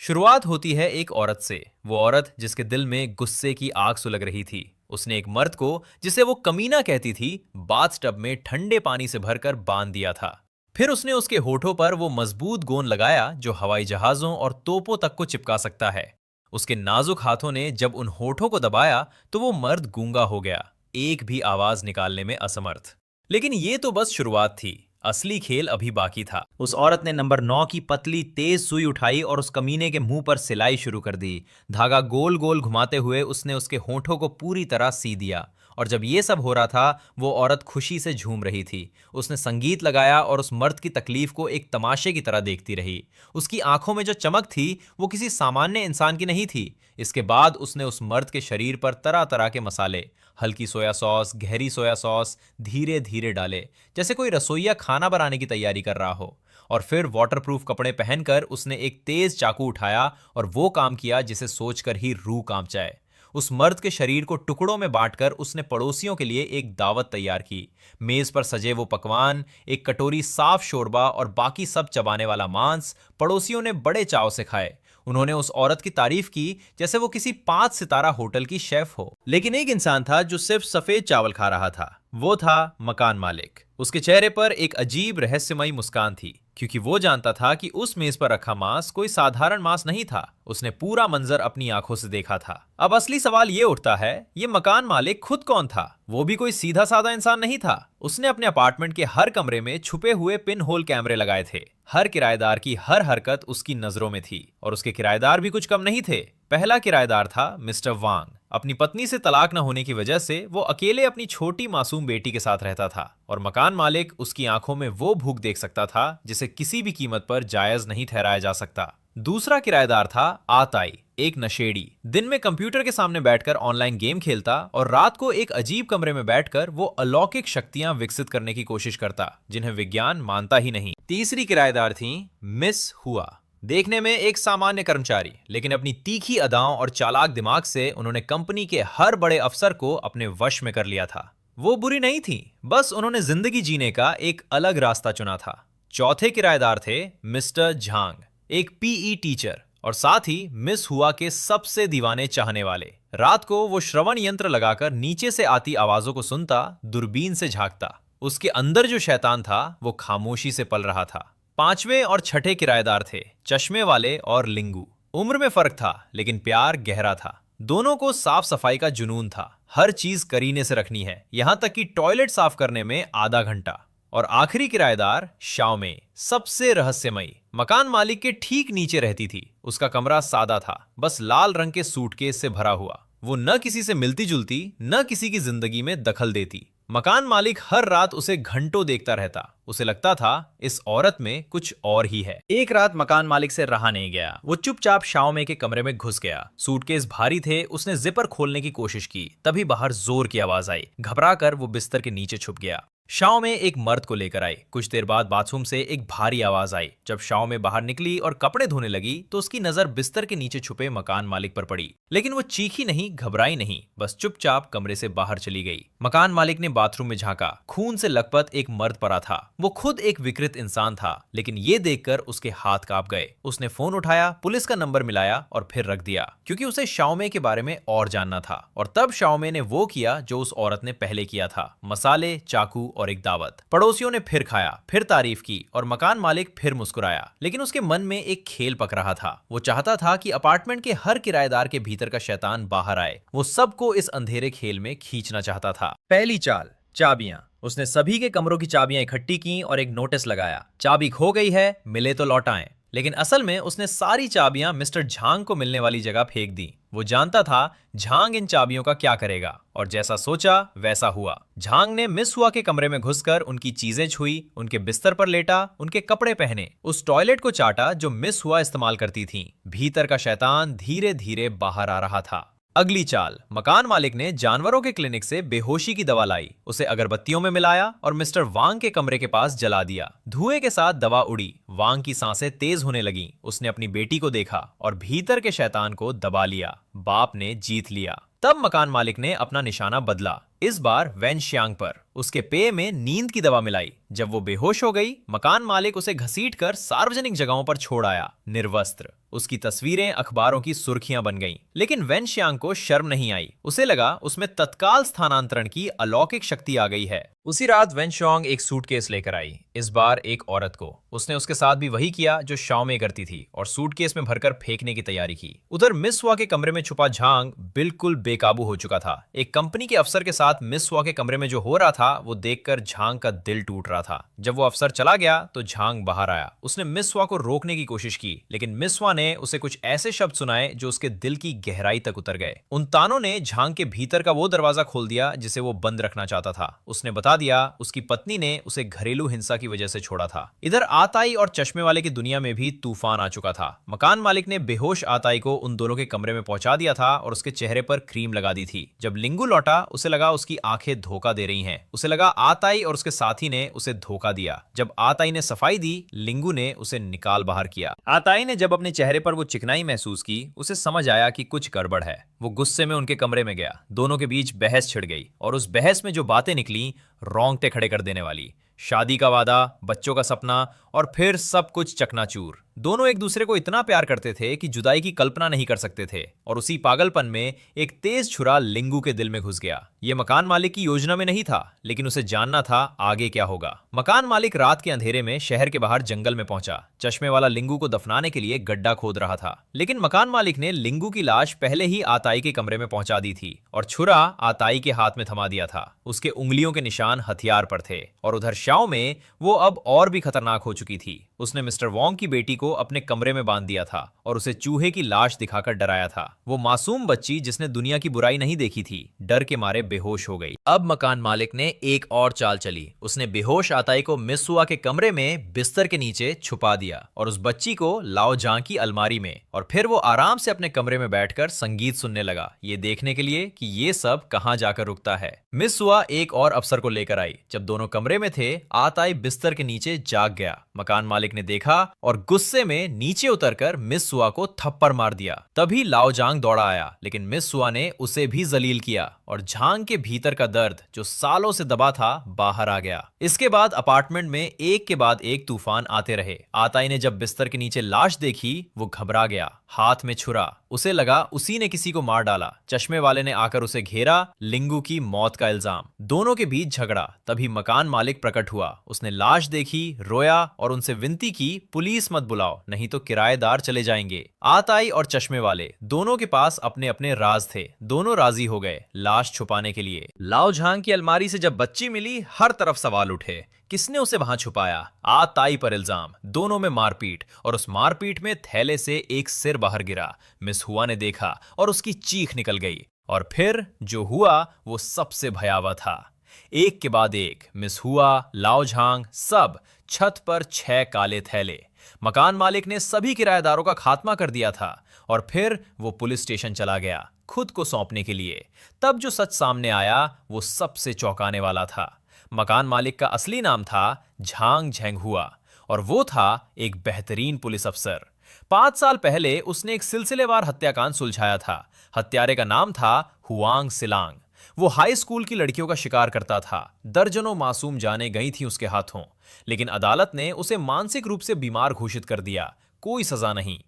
शुरुआत होती है एक औरत से। वो औरत जिसके दिल में गुस्से की आग सुलग रही थी। उसने एक मर्द को, जिसे वो कमीना कहती थी, बाथटब में ठंडे पानी से भरकर बांध दिया था। फिर उसने उसके होठों पर वो मजबूत गोंद लगाया जो हवाई जहाजों और तोपों तक को चिपका सकता है। उसके नाजुक हाथों ने जब उन होठों को दबाया तो वो मर्द गूंगा हो गया, एक भी आवाज निकालने में असमर्थ। लेकिन ये तो बस शुरुआत थी। असली खेल अभी बाकी था। उस औरत ने नंबर 9 की पतली तेज सुई उठाई और उस कमीने के मुंह पर सिलाई शुरू कर दी। धागा गोल गोल घुमाते हुए उसने उसके होठों को पूरी तरह सी दिया। और जब ये सब हो रहा था, वो औरत खुशी से झूम रही थी। उसने संगीत लगाया और उस मर्द की तकलीफ को एक तमाशे की तरह देखती रही। उसकी आंखों में जो चमक थी वो किसी सामान्य इंसान की नहीं थी। इसके बाद उसने उस मर्द के शरीर पर तरह तरह के मसाले, हल्की सोया सॉस, गहरी सोया सॉस, धीरे धीरे डाले, जैसे कोई रसोइया खाना बनाने की तैयारी कर रहा हो। और फिर वाटरप्रूफ कपड़े पहनकर उसने एक तेज चाकू उठाया और वो काम किया जिसे सोचकर ही रूह कांप जाए। उस मर्द के शरीर को टुकड़ों में बांटकर उसने पड़ोसियों के लिए एक दावत तैयार की। मेज पर सजे वो पकवान, एक कटोरी साफ शोरबा और बाकी सब चबाने वाला मांस पड़ोसियों ने बड़े चाव से खाए। उन्होंने उस औरत की तारीफ की जैसे वो किसी 5 सितारा होटल की शेफ हो। लेकिन एक इंसान था जो सिर्फ सफेद चावल खा रहा था। वो था मकान मालिक। उसके चेहरे पर एक अजीब रहस्यमयी मुस्कान थी, क्योंकि वो जानता था कि उस मेज पर रखा मांस कोई साधारण मांस नहीं था। उसने पूरा मंजर अपनी आंखों से देखा था। अब असली सवाल ये उठता है, ये मकान मालिक खुद कौन था? वो भी कोई सीधा साधा इंसान नहीं था। उसने अपने अपार्टमेंट के हर कमरे में छुपे हुए पिन होल कैमरे लगाए थे। हर किराएदार की हर हरकत उसकी नजरों में थी। और उसके किराएदार भी कुछ कम नहीं थे। पहला किराएदार था मिस्टर वांग। अपनी पत्नी से तलाक न होने की वजह से वो अकेले अपनी छोटी मासूम बेटी के साथ रहता था। और मकान मालिक उसकी आंखों में वो भूख देख सकता था जिसे किसी भी कीमत पर जायज नहीं ठहराया जा सकता। दूसरा किराएदार था आताई, एक नशेड़ी। दिन में कंप्यूटर के सामने बैठकर ऑनलाइन गेम खेलता और रात को एक अजीब कमरे में बैठकर वो अलौकिक शक्तियां विकसित करने की कोशिश करता जिन्हें विज्ञान मानता ही नहीं। तीसरी किराएदार थी मिस हुआ। देखने में एक सामान्य कर्मचारी, लेकिन अपनी तीखी अदाओं और चालाक दिमाग से उन्होंने कंपनी के हर बड़े अफसर को अपने वश में कर लिया था। वो बुरी नहीं थी, बस उन्होंने जिंदगी जीने का एक अलग रास्ता चुना था। चौथे किराएदार थे मिस्टर झांग, एक पीई टीचर और साथ ही मिस हुआ के सबसे दीवाने चाहने वाले। रात को वो श्रवण यंत्र लगाकर नीचे से आती आवाजों को सुनता, दूरबीन से झांकता। उसके अंदर जो शैतान था वो खामोशी से पल रहा था। पांचवें और छठे किराएदार थे चश्मे वाले और लिंगू। उम्र में फर्क था लेकिन प्यार गहरा था। दोनों को साफ सफाई का जुनून था। हर चीज करीने से रखनी है, यहां तक कि टॉयलेट साफ करने में आधा घंटा। और आखिरी किराएदार शाओमे, सबसे रहस्यमयी। मकान मालिक के ठीक नीचे रहती थी। उसका कमरा सादा था, बस लाल रंग के सूटकेस से भरा हुआ। वो न किसी से मिलती जुलती, न किसी की जिंदगी में दखल देती। मकान मालिक हर रात उसे घंटों देखता रहता। उसे लगता था इस औरत में कुछ और ही है। एक रात मकान मालिक से रहा नहीं गया। वो चुपचाप शाओमे के कमरे में घुस गया। सूटकेस भारी थे। उसने जिपर खोलने की कोशिश की, तभी बाहर जोर की आवाज आई। घबराकर वो बिस्तर के नीचे छुप गया। शाओमे एक मर्द को लेकर आई। कुछ देर बाद बाथरूम से एक भारी आवाज आई। जब शाओमे बाहर निकली और कपड़े धोने लगी तो उसकी नजर बिस्तर के नीचे छुपे मकान मालिक पर पड़ी। लेकिन वो चीखी नहीं, घबराई नहीं, बस चुपचाप कमरे से बाहर चली गई। मकान मालिक ने बाथरूम में झांका। खून से लथपथ एक मर्द पड़ा था। वो खुद एक विकृत इंसान था, लेकिन ये देखकर उसके हाथ कांप गए। उसने फोन उठाया, पुलिस का नंबर मिलाया और फिर रख दिया, क्योंकि उसे शाओमे के बारे में और जानना था। और तब शाओमे ने वो किया जो उस औरत ने पहले किया था, मसाले, चाकू और एक दावत। पड़ोसियों ने फिर खाया, फिर तारीफ की और मकान मालिक फिर मुस्कुराया। लेकिन उसके मन में एक खेल पक रहा था। वो चाहता था कि अपार्टमेंट के हर किराएदार के भीतर का शैतान बाहर आए। वो सबको इस अंधेरे खेल में खींचना चाहता था। पहली चाल, चाबियां। उसने सभी के कमरों की चाबियां इकट्ठी की और एक नोटिस लगाया, चाबी खो गई है, मिले तो लौटाएं। लेकिन असल में उसने सारी चाबियां मिस्टर झांग को मिलने वाली जगह फेंक दी। वो जानता था झांग इन चाबियों का क्या करेगा, और जैसा सोचा वैसा हुआ। झांग ने मिस हुआ के कमरे में घुसकर उनकी चीजें छुई, उनके बिस्तर पर लेटा, उनके कपड़े पहने, उस टॉयलेट को चाटा जो मिस हुआ इस्तेमाल करती थी। भीतर का शैतान धीरे धीरे बाहर आ रहा था। अगली चाल, मकान मालिक ने जानवरों के क्लिनिक से बेहोशी की दवा लाई, उसे अगरबत्तियों में मिलाया और मिस्टर वांग के कमरे के पास जला दिया। धुएं के साथ दवा उड़ी। वांग की सांसें तेज होने लगीं। उसने अपनी बेटी को देखा और भीतर के शैतान को दबा लिया। बाप ने जीत लिया। तब मकान मालिक ने अपना निशाना बदला, इस बार वेन श्यांग पर। उसके पेय में नींद की दवा मिलाई। जब वो बेहोश हो गई, मकान मालिक उसे घसीटकर सार्वजनिक जगहों पर छोड़ आया, निर्वस्त्र। उसकी तस्वीरें अखबारों की सुर्खियां बन गईं। लेकिन वेनशियांग को शर्म नहीं आई। उसे लगा उसमें तत्काल स्थानांतरण की अलौकिक शक्ति आ गई है। उसी रात वेनशियांग एक सूटकेस लेकर आई, इस बार एक औरत को। उसने उसके साथ भी वही किया जो शाओमे करती थी, और सूटकेस में भरकर फेंकने की तैयारी की। उधर मिस हुआ के कमरे में छुपा झांग बिल्कुल बेकाबू हो चुका था। एक कंपनी के अफसर के साथ मिस हुआ के कमरे में जो हो रहा था वो देखकर झांग का दिल टूट रहा था। जब वो अफसर चला गया तो झांग बाहर आया। उसने मिस हुआ को रोकने की कोशिश की, लेकिन मिस हुआ ने उसे कुछ ऐसे शब्द सुनाए जो उसके दिल की गहराई तक उतर गए। उन तानों ने झांग के भीतर का वो दरवाजा खोल दिया जिसे वो बंद रखना चाहता था। उसने बता दिया उसकी पत्नी ने उसे घरेलू हिंसा की वजह से छोड़ा था। इधर आताई और चश्मे वाले की दुनिया में भी तूफान आ चुका था। मकान मालिक ने बेहोश आताई को उन दोनों के कमरे में पहुंचा दिया था और उसके चेहरे पर क्रीम लगा दी थी। जब लिंगू लौटा, उसे लगा उसकी आंखें धोखा दे रही हैं। उसे लगा आताई और उसके साथी ने उसे धोखा दिया। जब आताई ने सफाई दी, लिंगू ने उसे निकाल बाहर किया। आताई ने जब अपने चेहरे पर वो चिकनाई महसूस की, उसे समझ आया कि कुछ गड़बड़ है। वो गुस्से में उनके कमरे में गया। दोनों के बीच बहस छिड़ गई, और उस बहस में जो बातें निकली, रोंगटे खड़े कर देने वाली। शादी का वादा, बच्चों का सपना, और फिर सब कुछ चकनाचूर। दोनों एक दूसरे को इतना प्यार करते थे कि जुदाई की कल्पना नहीं कर सकते थे। और उसी पागलपन में एक तेज छुरा लिंगू के दिल में घुस गया। ये मकान मालिक की योजना में नहीं था, लेकिन उसे जानना था आगे क्या होगा। मकान मालिक रात के अंधेरे में शहर के बाहर जंगल में पहुंचा। चश्मे वाला लिंगू को दफनाने के लिए गड्ढा खोद रहा था, लेकिन मकान मालिक ने लिंगू की लाश पहले ही आताई के कमरे में पहुंचा दी थी, और छुरा आताई के हाथ में थमा दिया था। उसके उंगलियों के निशान हथियार पर थे। और उधर शाओ में वो अब और भी खतरनाक हो चुकी थी। उसने मिस्टर वोंग की बेटी को अपने कमरे में बांध दिया था और उसे चूहे की लाश दिखाकर डराया था। वो मासूम बच्ची जिसने दुनिया की बुराई नहीं देखी थी, डर के मारे बेहोश हो गई। अब मकान मालिक ने एक और चाल चली। उसने बेहोश आताई को मिस हुआ के कमरे में बिस्तर के नीचे छुपा दिया, और उस बच्ची को लाओ जां की अलमारी में। और फिर वो आराम से अपने कमरे में बैठकर संगीत सुनने लगा, ये देखने के लिए कि ये सब कहां जाकर रुकता है। मिस हुआ एक और अफसर को लेकर आई। जब दोनों कमरे में थे, आताई बिस्तर के नीचे जाग गया। मकान मालिक ने देखा और गुस्से में नीचे उतरकर मिस हुआ को थप्पड़ मार दिया। तभी लाओ जांग दौड़ा आया, लेकिन मिस हुआ ने उसे भी जलील किया, और झांग के भीतर का दर्द जो सालों से दबा था, बाहर आ गया। इसके बाद अपार्टमेंट में एक के बाद एक तूफान आते रहे। आताई ने जब बिस्तर के नीचे लाश देखी, वो घबरा गया। हाथ में छुरा, उसे लगा उसी ने किसी को मार डाला। चश्मे वाले ने आकर उसे घेरा, लिंगू की मौत का इल्जाम। दोनों के बीच झगड़ा। तभी मकान मालिक प्रकट हुआ। उसने लाश देखी, रोया और उनसे विनती की, पुलिस मत बुलाओ, नहीं तो किराएदार चले जाएंगे। आताई और चश्मे वाले दोनों के पास अपने अपने राज थे। दोनों राजी हो गए लाश छुपाने के लिए। लाओ झांग की अलमारी से जब बच्ची मिली, हर तरफ सवाल उठे। किसने उसे वहां छुपाया? आताई पर इल्जाम। दोनों में मारपीट, और उस मारपीट में थैले से एक सिर बाहर गिरा। मिस हुआ ने देखा और उसकी चीख निकल गई। और फिर जो हुआ वो सबसे भयावह था। एक के बाद एक मिस हुआ, लाओ झांग, सब छत पर 6 काले थैले। मकान मालिक ने सभी किराएदारों का खात्मा कर दिया था, और फिर वो पुलिस स्टेशन चला गया खुद को सौंपने के लिए। तब जो सच सामने आया वो सबसे चौंकाने वाला था। मकान मालिक का असली नाम था झांग झेंगहुआ, और वो था एक बेहतरीन पुलिस अफसर। 5 साल पहले उसने एक सिलसिलेवार हत्याकांड सुलझाया था। हत्यारे का नाम था हुआंग सिलांग। वो हाई स्कूल की लड़कियों का शिकार करता था। दर्जनों मासूम जानें गई थी उसके हाथों, लेकिन अदालत ने उसे मानसिक रूप से बीमार घोषित कर दिया। कोई सजा नहीं।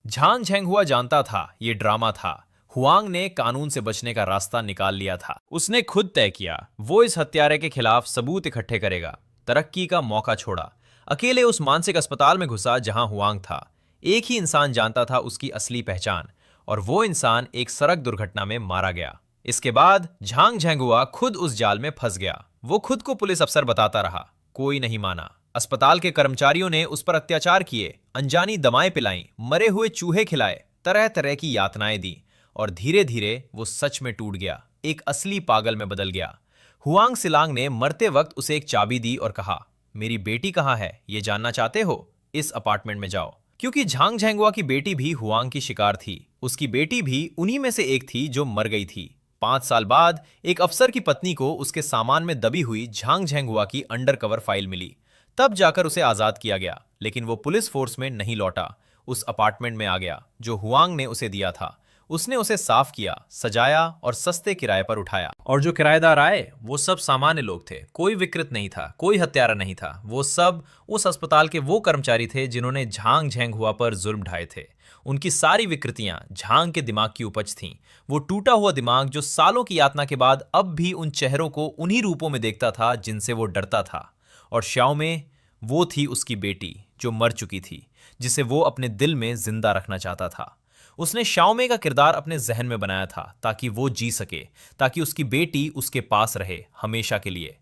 झांग झेंगहुआ जानता था ये ड्रामा था। हुआंग ने कानून से बचने का रास्ता निकाल लिया था। उसने खुद तय किया वो इस हत्यारे के खिलाफ सबूत इकट्ठे करेगा। तरक्की का मौका छोड़ा। अकेले उस मानसिक अस्पताल में घुसा जहां हुआंग था। एक ही इंसान जानता था उसकी असली पहचान, और वो इंसान एक सड़क दुर्घटना में मारा गया। इसके बाद झांग झेंगहुआ खुद उस जाल में फंस गया। वो खुद को पुलिस अफसर बताता रहा, कोई नहीं माना। अस्पताल के कर्मचारियों ने उस पर अत्याचार किए, अनजानी दवाएं पिलाई, मरे हुए चूहे खिलाए, तरह तरह की यातनाएं दी, और धीरे धीरे वो सच में टूट गया, एक असली पागल में बदल गया। हुआंग सिलांग ने मरते वक्त उसे एक चाबी दी और कहा, मेरी बेटी कहाँ है, ये जानना चाहते हो? इस अपार्टमेंट में जाओ। क्योंकि झांग झेंगुआ की बेटी भी हुआंग की शिकार थी। उसकी बेटी भी उन्हीं में से एक थी जो मर गई थी। 5 साल बाद एक अफसर की पत्नी को उसके सामान में दबी हुई झांग झेंगुआ की अंडरकवर फाइल मिली। तब जाकर उसे आजाद किया गया, लेकिन वो पुलिस फोर्स में नहीं लौटा। उस अपार्टमेंट में आ गया जो हुआंग ने उसे दिया था। उसने उसे साफ किया, सजाया और सस्ते किराए पर उठाया। और जो किराएदार आए वो सब सामान्य लोग थे, कोई विकृत नहीं था, कोई हत्यारा नहीं था। वो सब उस अस्पताल के वो कर्मचारी थे जिन्होंने झांग झेंग हुआ पर जुल्म ढाए थे। उनकी सारी विकृतियां झांग के दिमाग की उपज थीं। वो टूटा हुआ दिमाग जो सालों की यातना के बाद अब भी उन चेहरों को उन्हीं रूपों में देखता था जिनसे वो डरता था। और श्याओ में वो थी उसकी बेटी जो मर चुकी थी, जिसे वो अपने दिल में जिंदा रखना चाहता था। उसने शाओमे का किरदार अपने जहन में बनाया था ताकि वो जी सके, ताकि उसकी बेटी उसके पास रहे हमेशा के लिए।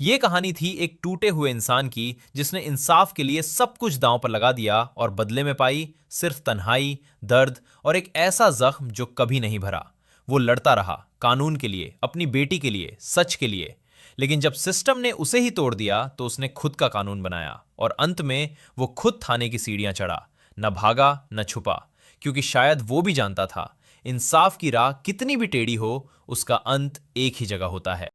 ये कहानी थी एक टूटे हुए इंसान की जिसने इंसाफ के लिए सब कुछ दांव पर लगा दिया और बदले में पाई सिर्फ तन्हाई, दर्द और एक ऐसा जख्म जो कभी नहीं भरा। वो लड़ता रहा कानून के लिए, अपनी बेटी के लिए, सच के लिए। लेकिन जब सिस्टम ने उसे ही तोड़ दिया तो उसने खुद का कानून बनाया और अंत में वो खुद थाने की सीढ़ियां चढ़ा, न भागा न छुपा, क्योंकि शायद वो भी जानता था इंसाफ की राह कितनी भी टेढ़ी हो, उसका अंत एक ही जगह होता है।